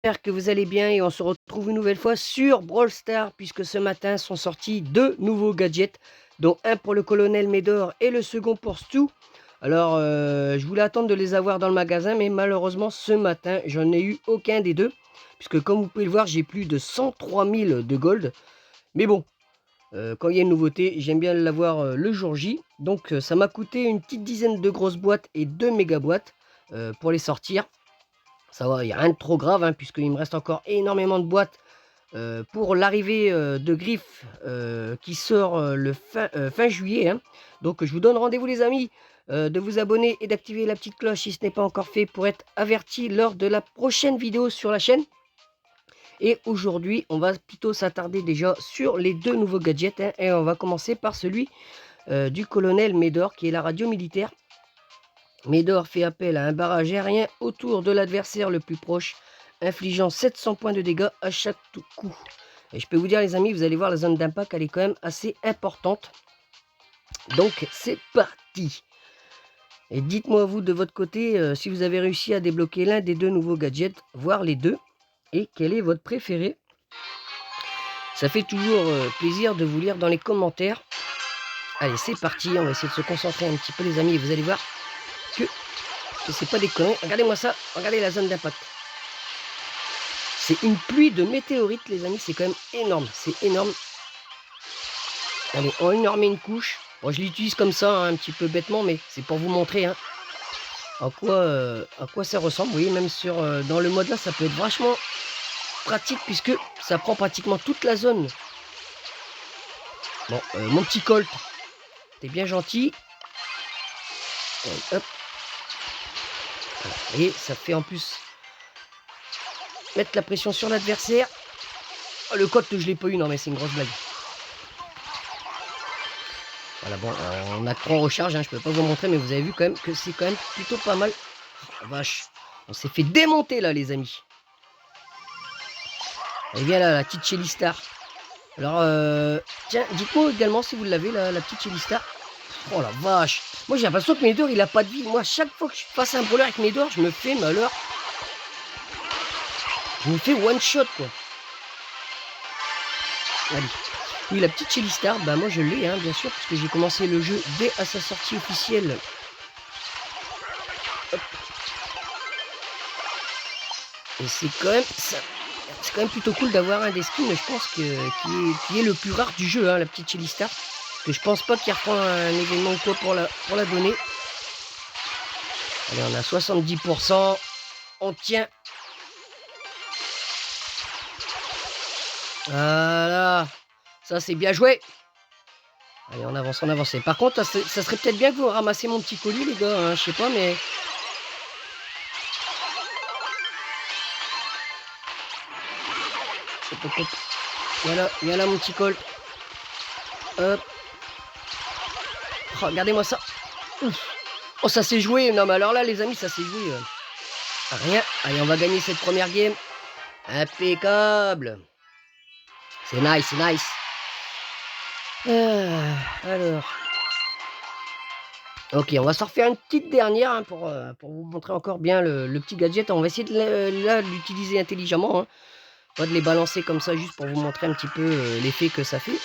que vous allez bien et on se retrouve une nouvelle fois sur Brawl Stars puisque ce matin sont sortis 2 nouveaux gadgets, dont un pour le colonel Médor et le second pour Stu. Alors, je voulais attendre de les avoir dans le magasin, mais malheureusement ce matin, j'en ai eu aucun des 2 puisque comme vous pouvez le voir, j'ai plus de 103 000 de gold. Mais bon, quand il y a une nouveauté, j'aime bien l'avoir, le jour J. Donc, ça m'a coûté une petite dizaine de grosses boîtes et 2 méga boîtes, pour les sortir. Ça va, il y a rien de trop grave, hein, puisqu'il me reste encore énormément de boîtes, pour l'arrivée, de Griff, qui sort, le fin juillet, hein. Donc je vous donne rendez-vous les amis, de vous abonner et d'activer la petite cloche si ce n'est pas encore fait pour être averti lors de la prochaine vidéo sur la chaîne. Et aujourd'hui, on va plutôt s'attarder déjà sur les 2 nouveaux gadgets, hein, et on va commencer par celui, du colonel Médor qui est la radio militaire. Médor fait appel à un barrage aérien autour de l'adversaire le plus proche, infligeant 700 points de dégâts à chaque coup. Et je peux vous dire les amis, vous allez voir la zone d'impact, elle est quand même assez importante. Donc c'est parti. Et dites-moi vous de votre côté, si vous avez réussi à débloquer l'un des 2 nouveaux gadgets, voire les 2, et quel est votre préféré. Ça fait toujours plaisir de vous lire dans les commentaires. Allez, c'est parti, on va essayer de se concentrer un petit peu les amis, et vous allez voir que c'est pas des conneries. Regardez-moi ça, regardez la zone d'impact. C'est une pluie de météorites les amis, c'est quand même énorme, c'est énorme. Allez, on en remet une couche. Bon, je l'utilise comme ça, hein, un petit peu bêtement, mais c'est pour vous montrer hein, à quoi ça ressemble. Vous voyez, même sur dans le mode là, ça peut être vachement pratique puisque ça prend pratiquement toute la zone. Bon, mon petit Colt, t'es bien gentil. Allez, hop. Voilà, vous voyez, ça fait en plus mettre la pression sur l'adversaire. Oh, le Colt, je l'ai pas eu, non mais c'est une grosse blague. Voilà, bon, on a 3 recharges, hein, je peux pas vous montrer, mais vous avez vu quand même que c'est quand même plutôt pas mal. Oh, la vache, on s'est fait démonter là, les amis. Elle vient là, la petite Shelly Star. Alors, tiens, dites-moi également si vous l'avez, la petite Shelly Star. Oh la vache, moi j'ai l'impression que Médor il a pas de vie. Moi, chaque fois que je passe un brawler avec Médor, je me fais malheur. Je me fais one shot quoi. Allez. Oui, la petite Shelly Star, bah moi je l'ai, hein, bien sûr, parce que j'ai commencé le jeu dès à sa sortie officielle. Hop. Et c'est quand même plutôt cool d'avoir un des skins, je pense qui est le plus rare du jeu, hein, la petite Shelly Star. Parce que je pense pas qu'il reprend un événement ou quoi pour la donner. Allez, on a 70%. On tient. Voilà. Ça, c'est bien joué. Allez, on avance, on avance. Par contre, ça serait peut-être bien que vous ramassiez mon petit colis, les gars. Hein, je sais pas, mais... Hop, hop, hop. Viens là, mon petit col. Hop. Oh, regardez-moi ça. Ouf. Oh, ça s'est joué. Non, mais alors là, les amis, ça s'est joué. Rien. Allez, on va gagner cette première game. Impeccable. C'est nice, c'est nice. Alors. Ok, on va s'en refaire une petite dernière hein, pour vous montrer encore bien le petit gadget. On va essayer de l'utiliser intelligemment. Hein. Pas de les balancer comme ça juste pour vous montrer un petit peu l'effet que ça fait.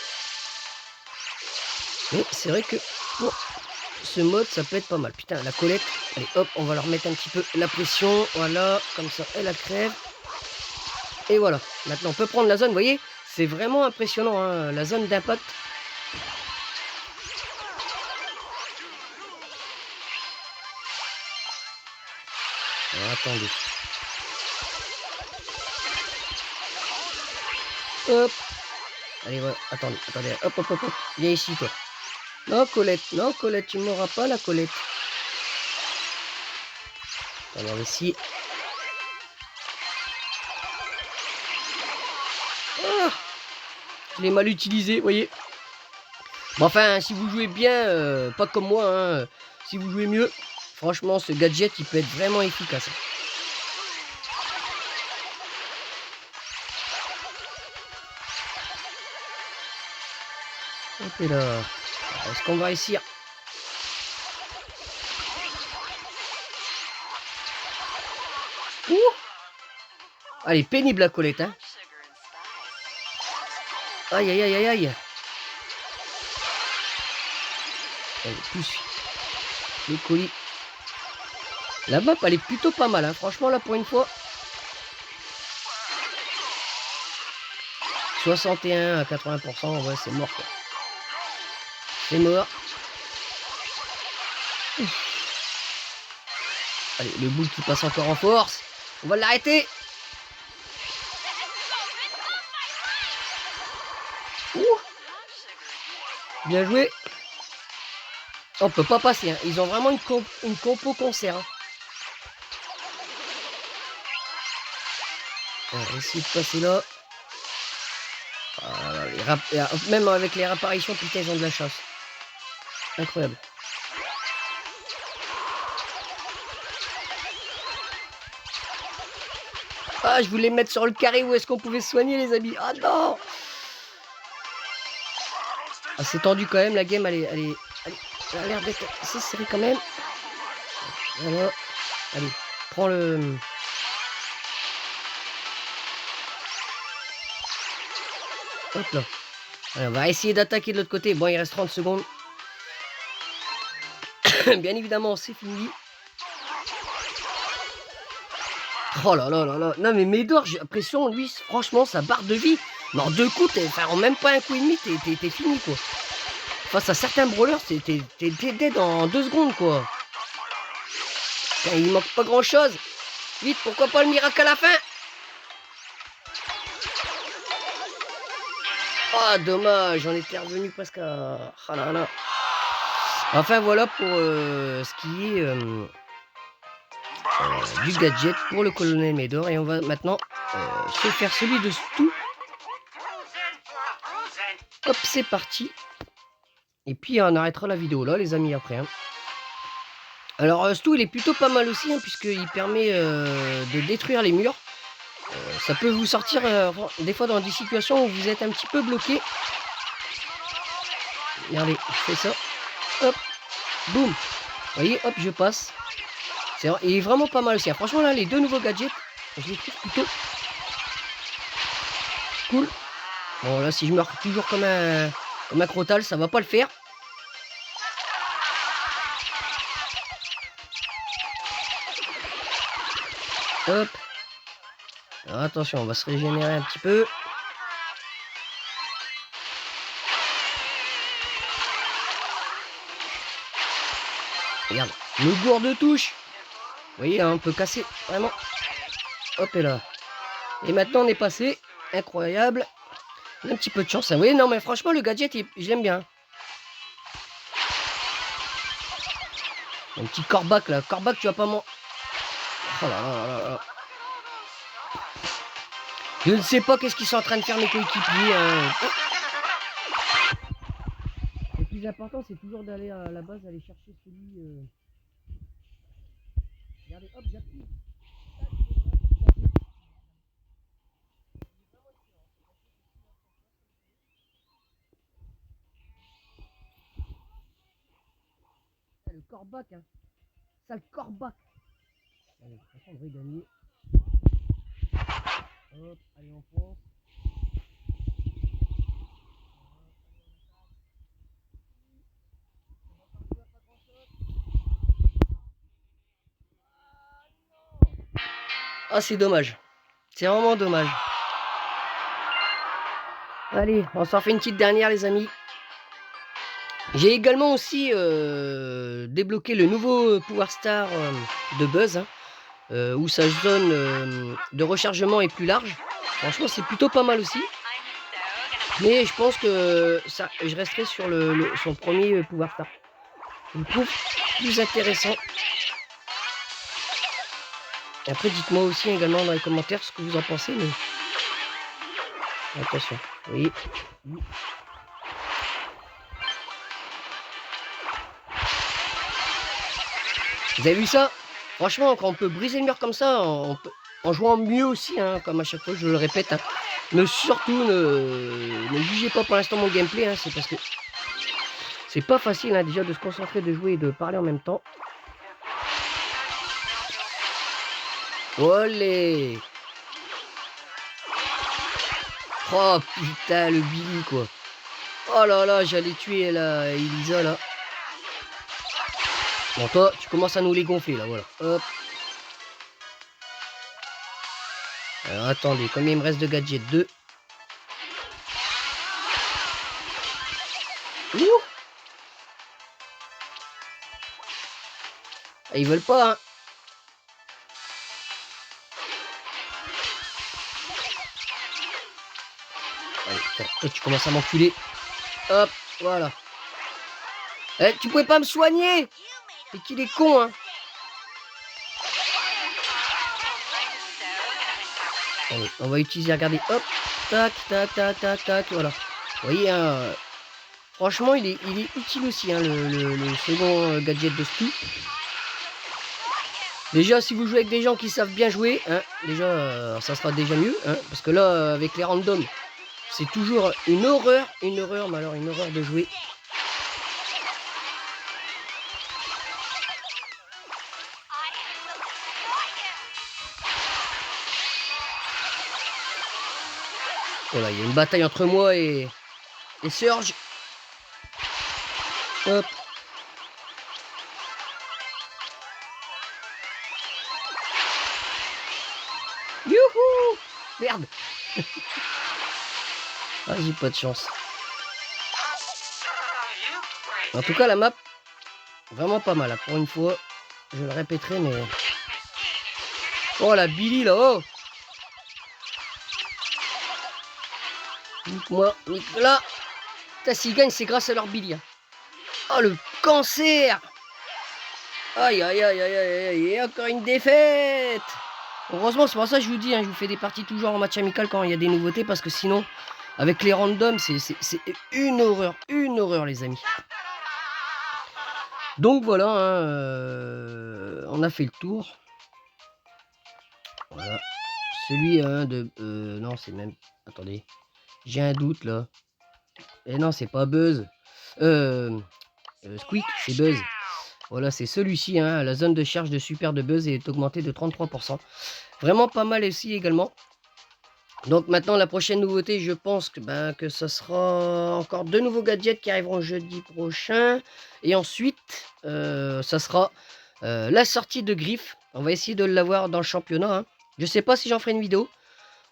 Mais c'est vrai que pour ce mode, ça peut être pas mal. Putain, la Colette. Allez, hop, on va leur mettre un petit peu la pression. Voilà, comme ça, elle la crève. Et voilà. Maintenant, on peut prendre la zone. Vous voyez, c'est vraiment impressionnant, hein, la zone d'impact. Alors, attendez. Hop. Allez, voilà. Attendez. Hop. Viens ici, toi. Non, Colette, tu m'auras pas, la Colette. Alors, ici. Ah, je l'ai mal utilisé, vous voyez. Bon, enfin, si vous jouez bien, pas comme moi, hein, si vous jouez mieux, franchement, ce gadget, il peut être vraiment efficace. Hop là. Est-ce qu'on va réussir? Ouh! Allez, pénible la Colette, hein. Aïe, aïe, aïe, aïe, aïe. Allez, plus le colis. La map, elle est plutôt pas mal, hein. Franchement, là, pour une fois. 61 à 80%, ouais, c'est mort, quoi. C'est mort. Allez, le boule qui passe encore en force. On va l'arrêter. Bien joué. On peut pas passer, hein. Ils ont vraiment une compo concert, hein. On va essayer de passer là. Ah, même avec les réapparitions, putain, ils ont de la chance. Incroyable. Ah, je voulais mettre sur le carré où est-ce qu'on pouvait se soigner, les amis. Ah non. Ah, c'est tendu quand même, la game, elle a l'air d'être assez serrée quand même. Voilà. Allez, prends le... Hop là. Allez, on va essayer d'attaquer de l'autre côté. Bon, il reste 30 secondes. Bien évidemment, c'est fini. Oh là là là là. Non, mais Médor, j'ai l'impression, lui, franchement, sa barre de vie. Mais en 2 coups, en même pas un coup et demi, t'es fini, quoi. Face à certains brawlers, t'es dead en 2 secondes, quoi. Putain, il manque pas grand chose. Vite, pourquoi pas le miracle à la fin? Ah, dommage, j'en étais revenu presque à... Ah là là. Enfin, voilà pour ce qui est du gadget pour le colonel Médor. Et on va maintenant se faire celui de Stu. Hop, c'est parti. Et puis, on arrêtera la vidéo là, les amis, après. Hein. Alors, Stu, il est plutôt pas mal aussi, hein, puisqu'il permet de détruire les murs. Ça peut vous sortir des fois dans des situations où vous êtes un petit peu bloqué. Regardez, je fais ça. Hop, boum. Vous voyez, hop, je passe. Il est vraiment pas mal aussi. Hein. Franchement, là, les 2 nouveaux gadgets, je les trouve plutôt cool. Bon, là, si je meurs toujours comme un crotal, ça va pas le faire. Hop. Alors, attention, on va se régénérer un petit peu. Regarde, le gourde de touche. Vous voyez, hein, on peut casser vraiment. Hop et là. Et maintenant, on est passé. Incroyable. On a un petit peu de chance. Hein. Vous voyez, non, mais franchement, le gadget, je l'aime bien. Un petit corbac là. Corbac, tu vas pas m'en... Oh là là là là. Je ne sais pas qu'est-ce qu'ils sont en train de faire mes coéquipiers. Hein. Le plus important, c'est toujours d'aller à la base, aller chercher celui... Regardez, hop, j'appuie. Le corbac, hein. Ça, le corbac. Allez, de toute façon, on devrait gagner. Hop, allez, on fonce. Ah, c'est dommage. C'est vraiment dommage. Allez, on s'en fait une petite dernière, les amis. J'ai également aussi débloqué le nouveau pouvoir star de Buzz, hein, où sa zone de rechargement est plus large. Franchement, c'est plutôt pas mal aussi. Mais je pense que ça, je resterai sur son premier pouvoir star. Je le trouve plus intéressant. Et après, dites-moi aussi également dans les commentaires ce que vous en pensez. Mais... Attention, oui. Vous avez vu ça? Franchement, quand on peut briser le mur comme ça, en jouant mieux aussi, hein, comme à chaque fois, je le répète. Hein. Mais surtout, ne jugez pas pour l'instant mon gameplay, hein, c'est parce que c'est pas facile hein, déjà de se concentrer, de jouer et de parler en même temps. Olé! Oh putain, le Billy quoi. Oh là là, j'allais tuer la Elisa là. Bon toi, tu commences à nous les gonfler là, voilà. Hop. Alors attendez, combien il me reste de gadgets? 2. Ouh. Ah, ils veulent pas, hein. Allez, toi, tu commences à m'enculer. Hop, voilà. Eh, tu pouvais pas me soigner? Et qu'il est con, hein. Allez, on va utiliser, regardez, hop, tac, tac, tac, tac, tac, voilà. Vous voyez, hein, franchement, il est utile aussi, hein, le second gadget de Stu. Déjà, si vous jouez avec des gens qui savent bien jouer, hein, déjà, ça sera déjà mieux, hein, parce que là, avec les randoms, c'est toujours une horreur, mais alors une horreur de jouer. Voilà, il y a une bataille entre moi et Surge. Hop. Youhou! Merde. Ah, j'ai pas de chance. En tout cas, la map, vraiment pas mal. Hein. Pour une fois, je le répéterai, mais... Oh, la Billy, là, oh! Nique-moi, nique-là. Putain, s'ils gagnent, c'est grâce à leur Billy. Hein. Oh, le cancer! Aïe, aïe, aïe, aïe, aïe, aïe, et encore une défaite! Heureusement, c'est pour ça que je vous dis, hein, je vous fais des parties toujours en match amical quand il y a des nouveautés, parce que sinon, avec les randoms, c'est une horreur, les amis. Donc voilà, hein, on a fait le tour. Voilà. Celui de... non, c'est même... Attendez. J'ai un doute, là. Et non, c'est pas Buzz. Squeak, c'est Buzz. Voilà, c'est celui-ci, hein. La zone de charge de super de Buzz est augmentée de 33%. Vraiment pas mal aussi également. Donc maintenant, la prochaine nouveauté, je pense que ça sera encore 2 nouveaux gadgets qui arriveront jeudi prochain. Et ensuite, ça sera la sortie de Griff. On va essayer de l'avoir dans le championnat. Hein. Je sais pas si j'en ferai une vidéo.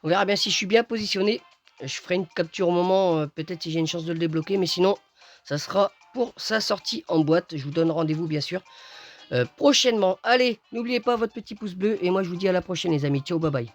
On verra bien si je suis bien positionné. Je ferai une capture au moment, peut-être si j'ai une chance de le débloquer. Mais sinon, ça sera pour sa sortie en boîte. Je vous donne rendez-vous, bien sûr, prochainement. Allez, n'oubliez pas votre petit pouce bleu. Et moi, je vous dis à la prochaine, les amis. Ciao, bye bye.